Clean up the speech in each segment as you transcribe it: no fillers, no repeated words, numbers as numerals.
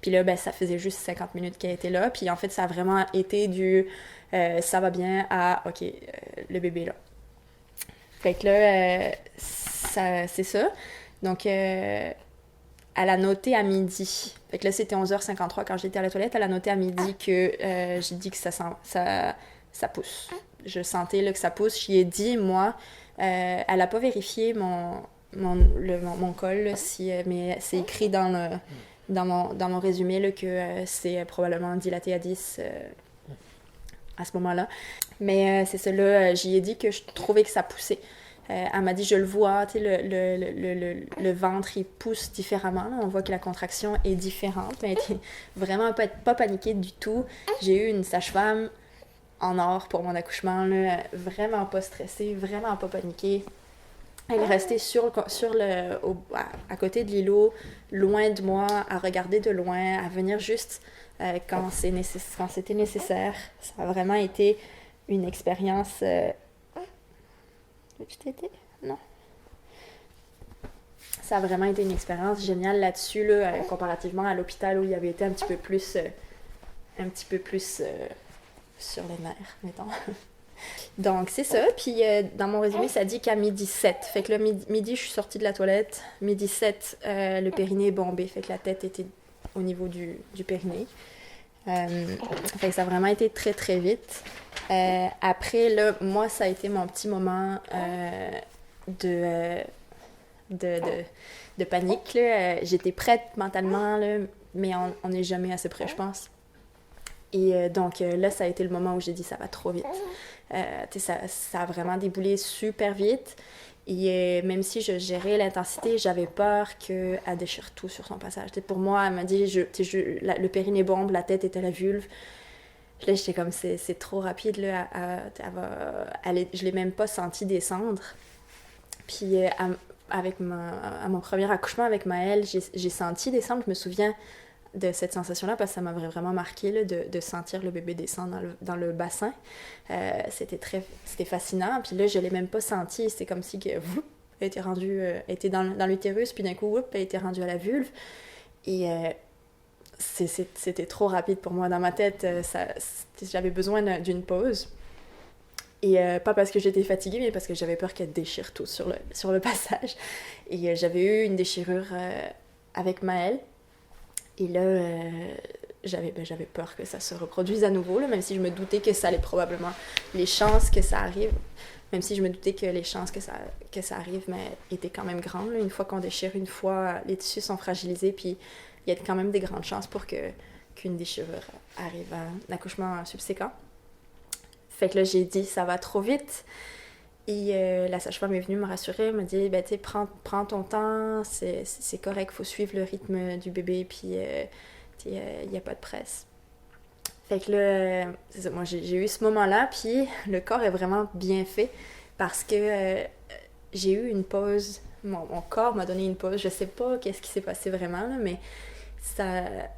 Puis là, ben, ça faisait juste 50 minutes qu'elle était là. Puis en fait, ça a vraiment été du ça va bien à OK, le bébé est là. Fait que là, c'est ça. Donc, elle a noté à midi. Fait que là, c'était 11h53 quand j'étais à la toilette. Elle a noté à midi que j'ai dit que ça pousse. Je sentais là, que ça pousse. J'y ai dit, moi, elle n'a pas vérifié mon col, là, mais c'est écrit dans mon résumé là, que c'est probablement dilaté à 10 à ce moment-là. Mais c'est ça, là, j'y ai dit que je trouvais que ça poussait. Elle m'a dit, je le vois, tu sais, le ventre, il pousse différemment. Là. On voit que la contraction est différente. Elle était vraiment pas paniquée du tout. J'ai eu une sage-femme en or pour mon accouchement, là, vraiment pas stressée, vraiment pas paniquée. Elle est restée à côté de l'îlot, loin de moi, à regarder de loin, à venir juste quand c'était nécessaire. Ça a vraiment été une expérience... Tu t'étais? Non. Ça a vraiment été une expérience géniale là-dessus, là, comparativement à l'hôpital où il y avait été un petit peu plus sur les nerfs, mettons. Donc, c'est ça. Puis, dans mon résumé, ça dit qu'à midi 7. Fait que là, midi, je suis sortie de la toilette. Midi 7, le périnée est bombé. Fait que la tête était au niveau du périnée. Fait que ça a vraiment été très, très vite. Après, là, moi, ça a été mon petit moment de panique. Là. J'étais prête mentalement, là, mais on n'est jamais assez près, je pense. Et donc là, ça a été le moment où j'ai dit ça va trop vite. Ça a vraiment déboulé super vite. Et même si je gérais l'intensité, j'avais peur qu'elle déchire tout sur son passage. Pour moi, elle m'a dit le périnée bombe, la tête est à la vulve. Là, j'étais comme, c'est trop rapide. Là, je l'ai même pas senti descendre. Puis à mon premier accouchement avec Maëlle, j'ai senti descendre. Je me souviens de cette sensation-là parce que ça m'avait vraiment marqué là, de sentir le bébé descendre dans le bassin. C'était fascinant. Puis là, je l'ai même pas senti. C'est comme si elle était rendue, elle était dans l'utérus, puis d'un coup, elle était rendue à la vulve. Et c'était trop rapide pour moi. Dans ma tête, j'avais besoin d'une pause. Et pas parce que j'étais fatiguée, mais parce que j'avais peur qu'elle déchire tout sur le passage. Et j'avais eu une déchirure avec Maëlle. Et là, j'avais peur que ça se reproduise à nouveau, là, même si je me doutais que ça allait probablement... Les chances que ça arrive, même si je me doutais que les chances que ça arrive, mais étaient quand même grandes. Là. Une fois qu'on déchire, une fois, les tissus sont fragilisés, puis il y a quand même des grandes chances pour qu'une déchirure arrive à un accouchement subséquent. Fait que là, j'ai dit, ça va trop vite. Et la sage-femme est venue me rassurer, elle m'a dit, ben, tu sais, prends ton temps, c'est correct, faut suivre le rythme du bébé, puis il n'y a pas de presse. Fait que là, c'est ça, moi j'ai eu ce moment-là, puis le corps est vraiment bien fait parce que j'ai eu une pause, mon corps m'a donné une pause, je sais pas qu'est-ce qui s'est passé vraiment, là, mais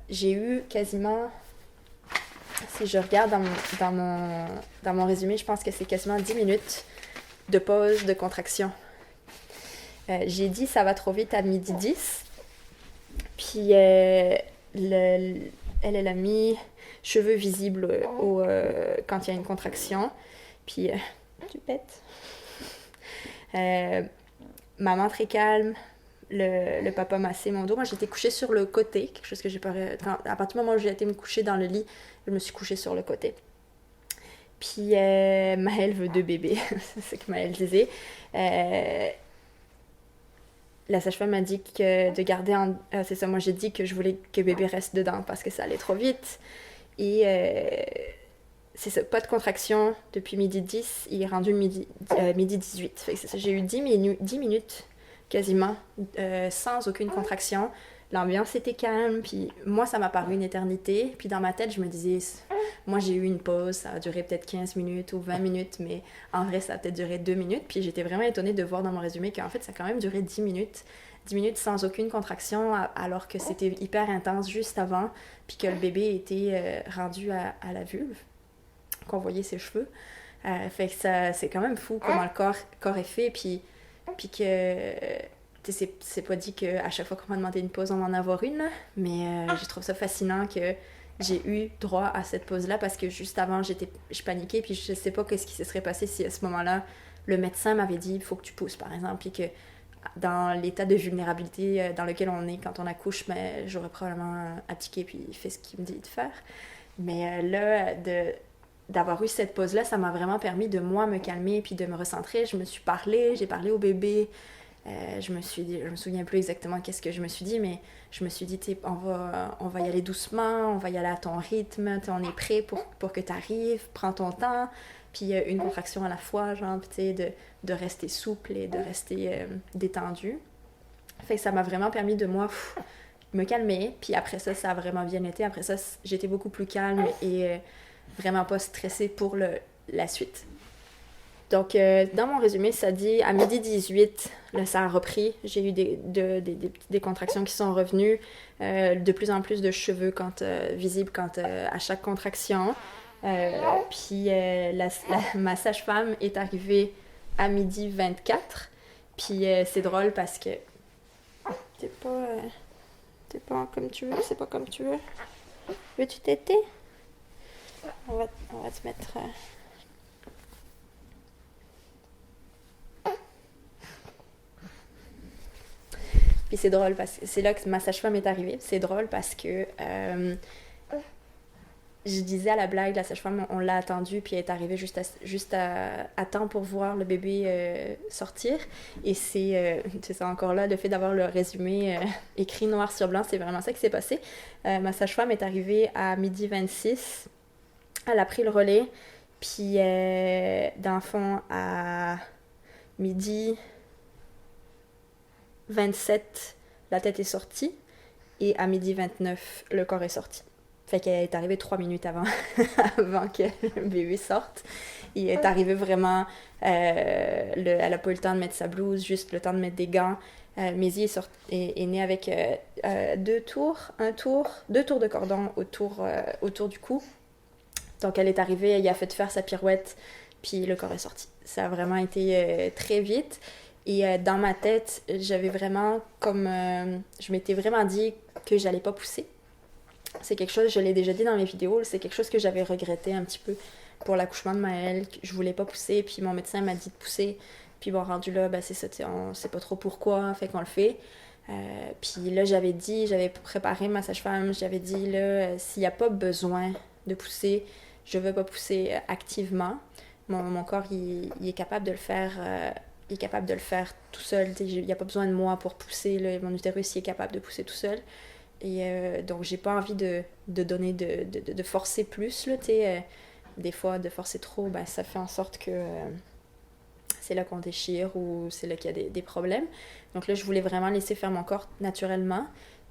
j'ai eu quasiment, si je regarde dans mon résumé, je pense que c'est quasiment 10 minutes de pause, de contraction. J'ai dit ça va trop vite à midi 10. Puis elle a mis cheveux visibles quand il y a une contraction. Puis tu pètes. Maman très calme. Le papa massait mon dos. Moi, j'étais couchée sur le côté, quelque chose que j'ai pas... à partir du moment où j'ai été me coucher dans le lit, je me suis couchée sur le côté. Puis Maëlle veut 2 bébés, c'est ce que Maëlle disait. La sage-femme m'a dit que de garder c'est ça, moi j'ai dit que je voulais que bébé reste dedans parce que ça allait trop vite. Et c'est ça, pas de contraction depuis midi 10, il est rendu midi 18. Fait que c'est ça, j'ai eu 10 minutes quasiment sans aucune contraction. L'ambiance était calme, puis moi, ça m'a paru une éternité. Puis dans ma tête, je me disais, moi, j'ai eu une pause, ça a duré peut-être 15 minutes ou 20 minutes, mais en vrai, ça a peut-être duré 2 minutes. Puis j'étais vraiment étonnée de voir dans mon résumé qu'en fait, ça a quand même duré 10 minutes. 10 minutes sans aucune contraction, alors que c'était hyper intense juste avant, puis que le bébé était rendu à la vulve, qu'on voyait ses cheveux. Fait que c'est quand même fou comment le corps est fait, puis que... c'est pas dit qu'à chaque fois qu'on m'a demandé une pause, on va en avoir une, là, mais je trouve ça fascinant que j'ai eu droit à cette pause-là parce que juste avant, je paniquais, puis je sais pas qu'est-ce qui se serait passé si à ce moment-là, le médecin m'avait dit il faut que tu pousses, par exemple, puis que dans l'état de vulnérabilité dans lequel on est quand on accouche, mais j'aurais probablement abdiqué puis fait ce qu'il me dit de faire. Mais là, d'avoir eu cette pause-là, ça m'a vraiment permis de moi me calmer puis de me recentrer. J'ai parlé au bébé. Je me souviens plus exactement qu'est-ce que je me suis dit, mais je me suis dit, on va y aller doucement, on va y aller à ton rythme, on est prêt pour que tu arrives, prends ton temps, puis une contraction à la fois, genre, de rester souple et de rester détendu. Fait que ça m'a vraiment permis de moi me calmer, puis après ça a vraiment bien été. Après ça, j'étais beaucoup plus calme et vraiment pas stressée pour la suite. Donc, dans mon résumé, ça dit à midi 18, là, ça a repris. J'ai eu des contractions qui sont revenues, de plus en plus de cheveux visibles à chaque contraction. Puis ma sage-femme est arrivée à midi 24. Puis c'est drôle parce que t'es pas comme tu veux, c'est pas comme tu veux. Veux-tu téter? On va te mettre... Puis c'est drôle parce que c'est là que ma sage-femme est arrivée. C'est drôle parce que je disais à la blague, la sage-femme, on l'a attendue, puis elle est arrivée juste à temps pour voir le bébé sortir. Et c'est ça encore là, le fait d'avoir le résumé écrit noir sur blanc, c'est vraiment ça qui s'est passé. Ma sage-femme est arrivée à midi 26. Elle a pris le relais, puis dans le fond, à midi 27, la tête est sortie, et à midi 29, le corps est sorti. Fait qu'elle est arrivée 3 minutes avant que le bébé sorte. Et elle est arrivée vraiment... elle a pas eu le temps de mettre sa blouse, juste le temps de mettre des gants. Maisie est née avec 2 tours de cordon autour du cou. Donc elle est arrivée, elle a fait faire sa pirouette, puis le corps est sorti. Ça a vraiment été très vite. Et dans ma tête, j'avais vraiment je m'étais vraiment dit que j'allais pas pousser. C'est quelque chose, je l'ai déjà dit dans mes vidéos, c'est quelque chose que j'avais regretté un petit peu pour l'accouchement de Maëlle. Je voulais pas pousser, puis mon médecin m'a dit de pousser. Puis bon, rendu là, c'est ça, on sait pas trop pourquoi, fait qu'on le fait. Puis là, j'avais préparé ma sage-femme, j'avais dit, là, s'il n'y a pas besoin de pousser, je veux pas pousser activement. Mon corps, il est capable de le faire... il est capable de le faire tout seul. Il n'y a pas besoin de moi pour pousser. Là. Mon utérus, il est capable de pousser tout seul. Et donc, j'ai pas envie de donner, de forcer plus. Là, des fois, de forcer trop, ça fait en sorte que c'est là qu'on déchire ou c'est là qu'il y a des problèmes. Donc là, je voulais vraiment laisser faire mon corps naturellement,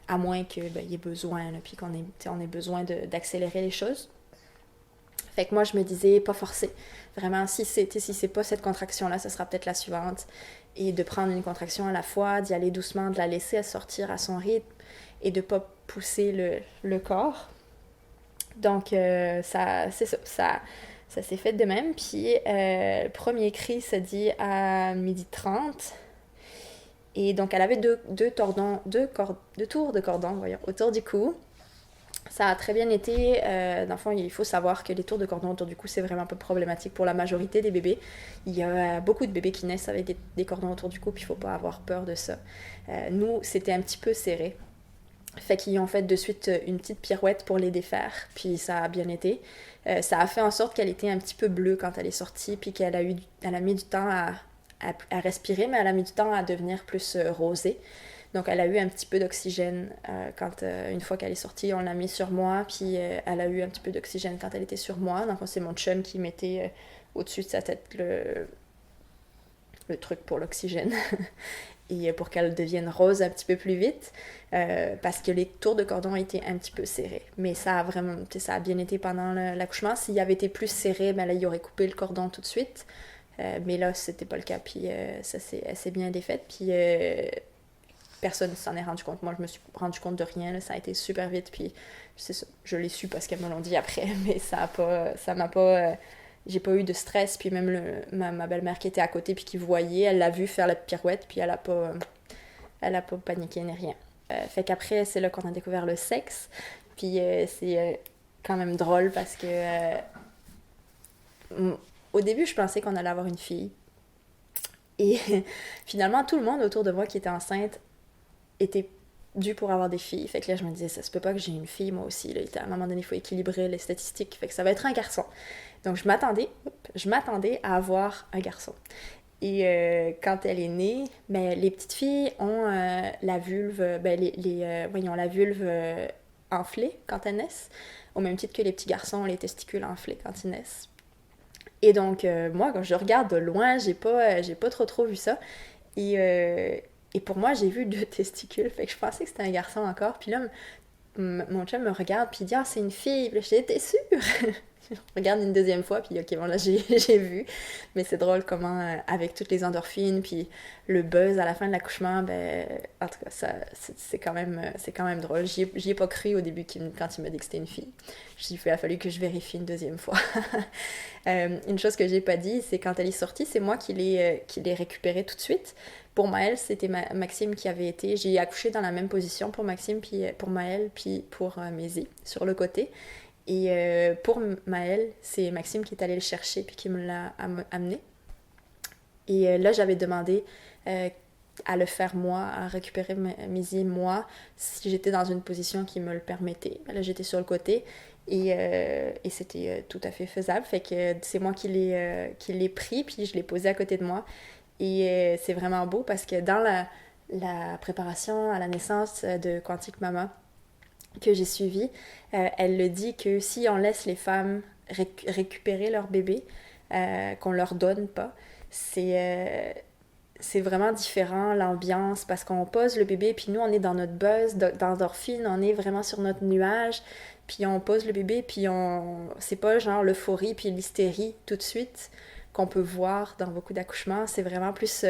à moins qu'il y ait besoin, là, puis qu'on ait besoin d'accélérer les choses. Fait que moi, je me disais, pas forcer. Vraiment, si c'est pas cette contraction-là, ce sera peut-être la suivante. Et de prendre une contraction à la fois, d'y aller doucement, de la laisser sortir à son rythme et de pas pousser le corps. Donc, c'est ça. Ça s'est fait de même. Puis, le premier cri se dit à 12h30. Et donc, elle avait deux tours de cordon autour du cou. Ça a très bien été. Dans le fond, il faut savoir que les tours de cordon autour du cou, c'est vraiment un peu problématique pour la majorité des bébés. Il y a beaucoup de bébés qui naissent avec des cordons autour du cou, puis il ne faut pas avoir peur de ça. Nous, c'était un petit peu serré. Fait qu'ils ont fait de suite une petite pirouette pour les défaire, puis ça a bien été. Ça a fait en sorte qu'elle était un petit peu bleue quand elle est sortie, puis qu'elle a mis du temps à respirer, mais elle a mis du temps à devenir plus rosée. Donc, elle a eu un petit peu d'oxygène une fois qu'elle est sortie, on l'a mis sur moi, puis elle a eu un petit peu d'oxygène quand elle était sur moi. Donc, c'est mon chum qui mettait au-dessus de sa tête le truc pour l'oxygène. Et pour qu'elle devienne rose un petit peu plus vite, parce que les tours de cordon étaient un petit peu serrés. Mais ça a bien été pendant l'accouchement. S'il avait été plus serré, là, il aurait coupé le cordon tout de suite. Mais là, c'était pas le cas, puis elle s'est bien défaite. Puis personne ne s'en est rendu compte. Moi, je me suis rendu compte de rien. Là. Ça a été super vite, puis c'est ça. Je l'ai su parce qu'elles me l'ont dit après, mais ça m'a pas... j'ai pas eu de stress, puis même ma belle-mère qui était à côté puis qui voyait, elle l'a vu faire la pirouette, puis elle a pas Elle a pas paniqué ni rien. Fait qu'après, c'est là qu'on a découvert le sexe. Puis c'est quand même drôle parce que au début, je pensais qu'on allait avoir une fille. Et finalement, tout le monde autour de moi qui était enceinte était dû pour avoir des filles. Fait que là, je me disais, ça se peut pas que j'ai une fille, moi aussi. Là. À un moment donné, il faut équilibrer les statistiques. Fait que ça va être un garçon. Donc, je m'attendais à avoir un garçon. Et quand elle est née, ben, les petites filles ont la vulve, ont la vulve enflée quand elles naissent, au même titre que les petits garçons ont les testicules enflés quand ils naissent. Et donc, moi, quand je regarde de loin, j'ai pas trop vu ça. Et pour moi, j'ai vu 2 testicules. Fait que je pensais que c'était un garçon encore. Puis là, mon chum me regarde, puis il dit « Ah, c'est une fille! » Puis là, je dis « T'es sûre? » Je regarde une deuxième fois, puis ok, bon là, j'ai vu. Mais c'est drôle comment, avec toutes les endorphines, puis le buzz à la fin de l'accouchement, ben, en tout cas, c'est quand même drôle. J'y ai pas cru au début quand il m'a dit que c'était une fille. Il a fallu que je vérifie une deuxième fois. Une chose que j'ai pas dit, c'est quand elle est sortie, c'est moi qui l'ai récupérée tout de suite. Pour Maëlle, c'était Maxime qui avait été... J'ai accouché dans la même position pour Maxime, puis pour Maëlle, puis pour Mézi, sur le côté. Et pour Maëlle, c'est Maxime qui est allé le chercher, puis qui me l'a amené. Et là, j'avais demandé à le faire moi, à récupérer Mézi moi, si j'étais dans une position qui me le permettait. Là, j'étais sur le côté. Et c'était tout à fait faisable. Fait que c'est moi qui l'ai pris, puis je l'ai posé à côté de moi. Et c'est vraiment beau parce que dans la préparation à la naissance de Quantique Mama que j'ai suivie, elle le dit que si on laisse les femmes récupérer leur bébé, qu'on leur donne pas, c'est vraiment différent l'ambiance parce qu'on pose le bébé puis nous on est dans notre buzz d'endorphine, on est vraiment sur notre nuage, puis on pose le bébé puis c'est pas genre l'euphorie puis l'hystérie tout de suite qu'on peut voir dans beaucoup d'accouchements, c'est vraiment plus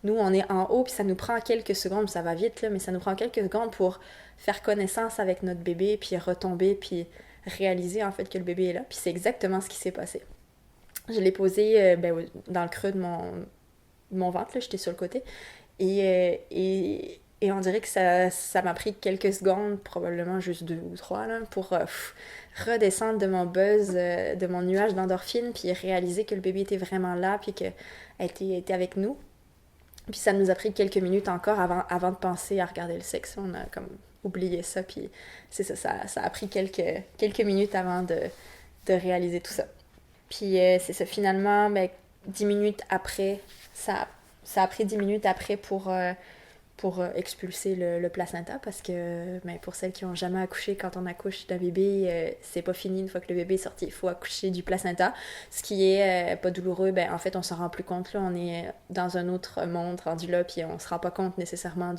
nous on est en haut puis ça nous prend quelques secondes, ça va vite là, mais ça nous prend quelques secondes pour faire connaissance avec notre bébé puis retomber puis réaliser en fait que le bébé est là, puis c'est exactement ce qui s'est passé. Je l'ai posé dans le creux de mon ventre, là, j'étais sur le côté. Et on dirait que ça m'a pris quelques secondes, probablement juste 2 ou 3, là, pour redescendre de mon buzz, de mon nuage d'endorphine, puis réaliser que le bébé était vraiment là, puis qu'elle était avec nous. Puis ça nous a pris quelques minutes encore avant de penser à regarder le sexe. On a comme oublié ça, puis c'est ça a pris quelques minutes avant de réaliser tout ça. Puis c'est ça, finalement, 10 minutes après, ça a pris 10 minutes après pour expulser le placenta parce que pour celles qui n'ont jamais accouché, quand on accouche d'un bébé, c'est pas fini une fois que le bébé est sorti, il faut accoucher du placenta, ce qui est pas douloureux. En fait on s'en rend plus compte, là on est dans un autre monde rendu là, puis on se rend pas compte nécessairement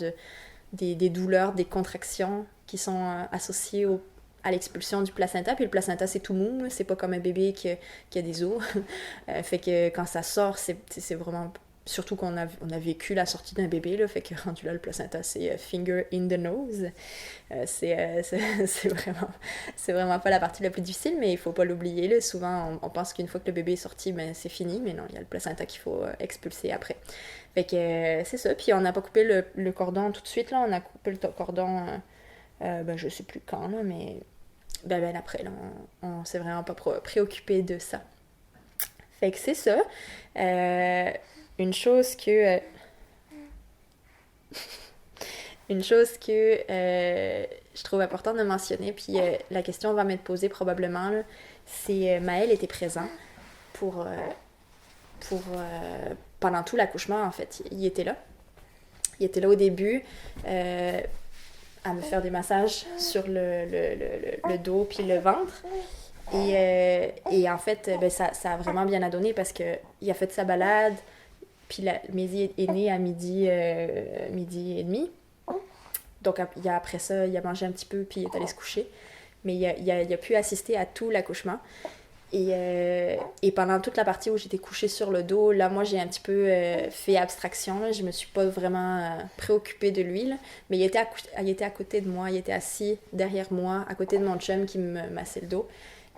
des douleurs, des contractions qui sont associées à l'expulsion du placenta. Puis le placenta c'est tout mou, c'est pas comme un bébé qui a des os. Fait que quand ça sort, c'est vraiment... Surtout qu'on a vécu la sortie d'un bébé, là, fait que rendu là, le placenta, c'est finger in the nose. C'est vraiment pas la partie la plus difficile, mais il faut pas l'oublier. Là. Souvent, on pense qu'une fois que le bébé est sorti, c'est fini, mais non, il y a le placenta qu'il faut expulser après. Fait que c'est ça. Puis on n'a pas coupé le cordon tout de suite, là. On a coupé le cordon, je sais plus quand, là, mais après, là, on s'est vraiment pas préoccupé de ça. Fait que c'est ça. Une chose que je trouve importante de mentionner, puis la question va m'être posée probablement, là, c'est Maëlle était présent pour pendant tout l'accouchement, en fait. Il était là. Il était là au début à me faire des massages sur le dos puis le ventre. Et en fait, ça a vraiment bien donné parce qu'il a fait sa balade. Puis Mézi est née à midi et demi. Donc après ça, il a mangé un petit peu, puis il est allé se coucher. Mais il a pu assister à tout l'accouchement. Et pendant toute la partie où j'étais couchée sur le dos, là, moi, j'ai un petit peu fait abstraction. Là. Je me suis pas vraiment préoccupée de lui. Là. Mais il était à côté de moi. Il était assis derrière moi, à côté de mon chum qui me massait le dos.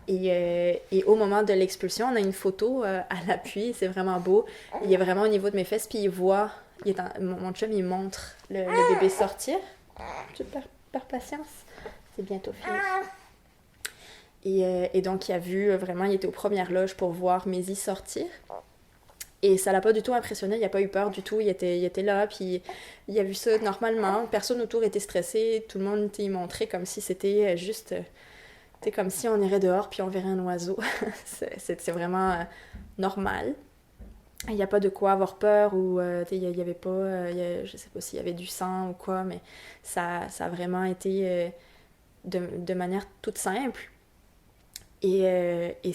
Et au moment de l'expulsion, on a une photo à l'appui, c'est vraiment beau. Il est vraiment au niveau de mes fesses, puis il voit mon chum, il montre le bébé sortir. Tu perds patience. C'est bientôt fini. Et donc, il a vu, vraiment, il était aux premières loges pour voir Maisie sortir. Et ça l'a pas du tout impressionné, il a pas eu peur du tout, il était là, puis il a vu ça normalement. Personne autour était stressé, tout le monde il montrait comme si c'était juste... C'était comme si on irait dehors puis on verrait un oiseau. c'est vraiment normal. Il n'y a pas de quoi avoir peur ou il y avait pas... je sais pas s'il y avait du sang ou quoi, mais ça a vraiment été de manière toute simple. Et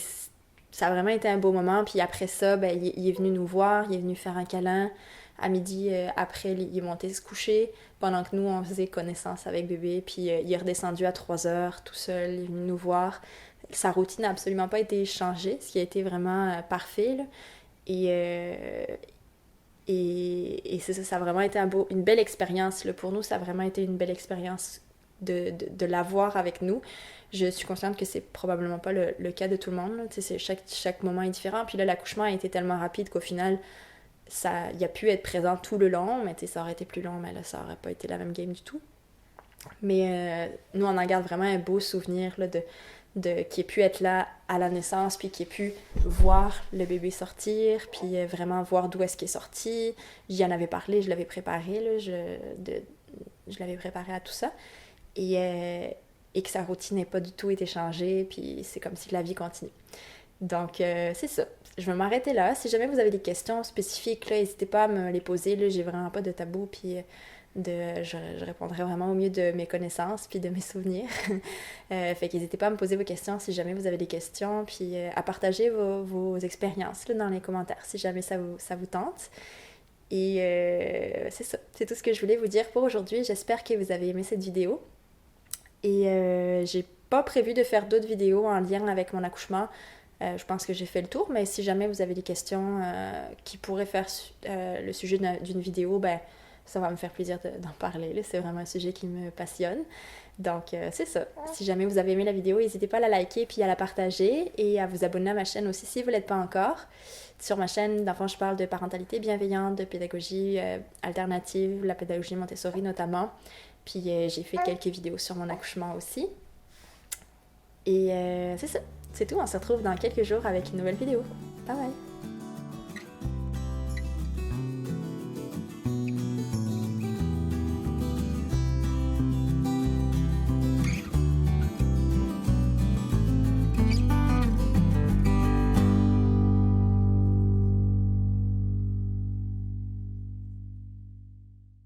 ça a vraiment été un beau moment. Puis après ça, ben, il est venu nous voir, il est venu faire un câlin. À midi, après, il est monté se coucher pendant que nous, on faisait connaissance avec bébé. Puis il est redescendu à 3 heures tout seul, il est venu nous voir. Sa routine n'a absolument pas été changée, ce qui a été vraiment parfait, là. Et c'est ça, ça a vraiment été une belle expérience. Là. Pour nous, ça a vraiment été une belle expérience de l'avoir avec nous. Je suis consciente que c'est probablement pas le cas de tout le monde. Chaque moment est différent. Puis là, l'accouchement a été tellement rapide qu'au final, il a pu être présent tout le long, mais ça aurait été plus long, mais là, ça aurait pas été la même game du tout. Mais nous, on en garde vraiment un beau souvenir là, qui ait pu être là à la naissance, puis qui ait pu voir le bébé sortir, puis vraiment voir d'où est-ce qu'il est sorti. J'y en avais parlé, je l'avais préparé, là, je l'avais préparé à tout ça. Et que sa routine n'ait pas du tout été changée, puis c'est comme si la vie continue. Donc, c'est ça. Je vais m'arrêter là. Si jamais vous avez des questions spécifiques, là, n'hésitez pas à me les poser. Là, j'ai vraiment pas de tabou, puis je répondrai vraiment au mieux de mes connaissances, puis de mes souvenirs. Fait qu'hésitez pas à me poser vos questions si jamais vous avez des questions, puis à partager vos expériences là, dans les commentaires, si jamais ça vous tente. Et c'est ça. C'est tout ce que je voulais vous dire pour aujourd'hui. J'espère que vous avez aimé cette vidéo. Et j'ai pas prévu de faire d'autres vidéos en lien avec mon accouchement. Je pense que j'ai fait le tour, mais si jamais vous avez des questions qui pourraient faire le sujet d'une vidéo, ben ça va me faire plaisir d'en parler. Là. C'est vraiment un sujet qui me passionne. Donc, c'est ça. Si jamais vous avez aimé la vidéo, n'hésitez pas à la liker puis à la partager et à vous abonner à ma chaîne aussi si vous ne l'êtes pas encore. Sur ma chaîne, d'enfants, je parle de parentalité bienveillante, de pédagogie alternative, la pédagogie Montessori notamment. Puis j'ai fait quelques vidéos sur mon accouchement aussi. Et c'est ça. C'est tout. On se retrouve dans quelques jours avec une nouvelle vidéo. Bye bye!